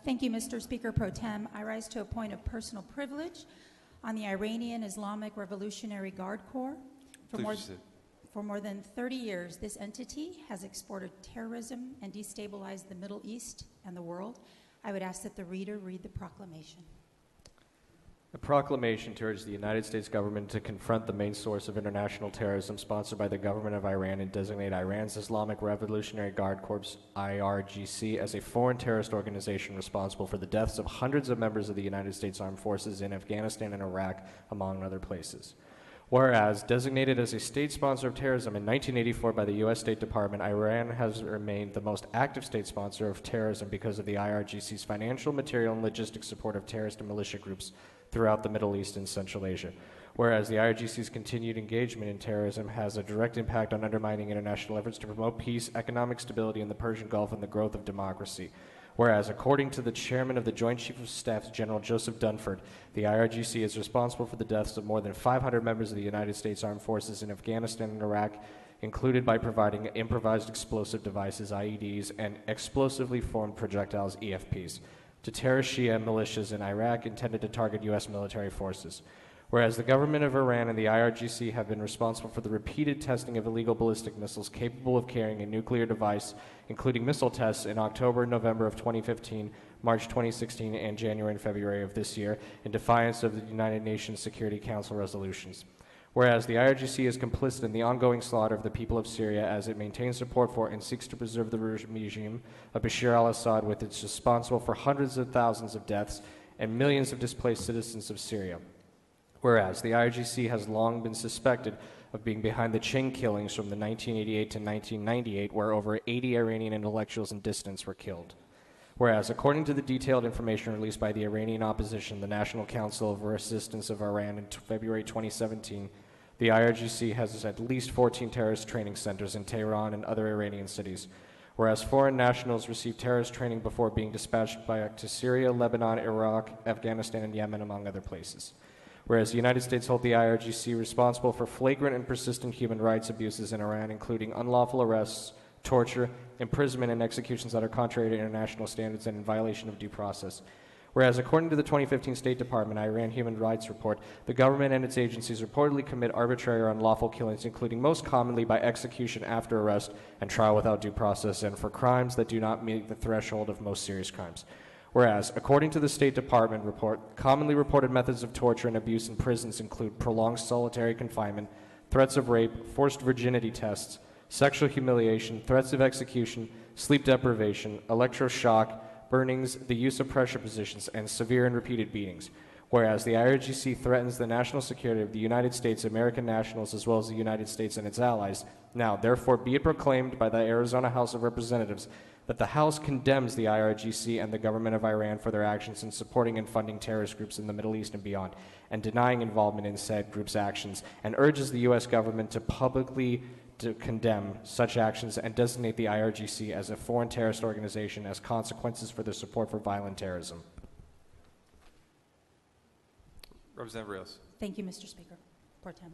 Thank you, Mr. Speaker Pro Tem. I rise to a point of personal privilege on the Iranian Islamic Revolutionary Guard Corps. For more than 30 years, this entity has exported terrorism and destabilized the Middle East and the world. I would ask that the reader read the proclamation. A proclamation to urge the United States government to confront the main source of international terrorism sponsored by the government of Iran and designate Iran's Islamic Revolutionary Guard Corps, IRGC, as a foreign terrorist organization responsible for the deaths of hundreds of members of the United States Armed Forces in Afghanistan and Iraq, among other places. Whereas, designated as a state sponsor of terrorism in 1984 by the U.S. State Department, Iran has remained the most active state sponsor of terrorism because of the IRGC's financial, material, and logistics support of terrorist and militia groups throughout the Middle East and Central Asia. Whereas the IRGC's continued engagement in terrorism has a direct impact on undermining international efforts to promote peace, economic stability in the Persian Gulf, and the growth of democracy. Whereas, according to the chairman of the Joint Chief of Staff, General Joseph Dunford, the IRGC is responsible for the deaths of more than 500 members of the United States Armed Forces in Afghanistan and Iraq, included by providing improvised explosive devices, IEDs, and explosively formed projectiles, EFPs, to terrorist Shia militias in Iraq intended to target U.S. military forces. Whereas the government of Iran and the IRGC have been responsible for the repeated testing of illegal ballistic missiles capable of carrying a nuclear device, including missile tests in October and November of 2015, March 2016, and January and February of this year, in defiance of the United Nations Security Council resolutions. Whereas the IRGC is complicit in the ongoing slaughter of the people of Syria as it maintains support for and seeks to preserve the regime of Bashar al-Assad, with its responsible for hundreds of thousands of deaths and millions of displaced citizens of Syria. Whereas the IRGC has long been suspected of being behind the Qing killings from the 1988 to 1998, where over 80 Iranian intellectuals and dissidents were killed. Whereas, according to the detailed information released by the Iranian opposition, the National Council of Resistance of Iran in February 2017, the IRGC has at least 14 terrorist training centers in Tehran and other Iranian cities. Whereas foreign nationals receive terrorist training before being dispatched back to Syria, Lebanon, Iraq, Afghanistan, and Yemen, among other places. Whereas the United States hold the IRGC responsible for flagrant and persistent human rights abuses in Iran, including unlawful arrests, torture, imprisonment, and executions that are contrary to international standards and in violation of due process. Whereas, according to the 2015 State Department Iran Human Rights Report, the government and its agencies reportedly commit arbitrary or unlawful killings, including most commonly by execution after arrest and trial without due process, and for crimes that do not meet the threshold of most serious crimes. Whereas, according to the State Department report, commonly reported methods of torture and abuse in prisons include prolonged solitary confinement, threats of rape, forced virginity tests, sexual humiliation, threats of execution, sleep deprivation, electroshock, burnings, the use of pressure positions, and severe and repeated beatings. Whereas the IRGC threatens the national security of the United States, American nationals, as well as the United States and its allies. Now, therefore, be it proclaimed by the Arizona House of Representatives that the House condemns the IRGC and the government of Iran for their actions in supporting and funding terrorist groups in the Middle East and beyond, and denying involvement in said groups' actions, and urges the U.S. government to publicly condemn such actions and designate the IRGC as a foreign terrorist organization as consequences for their support for violent terrorism. Representative Rios. Thank you, Mr. Speaker Pro Tem.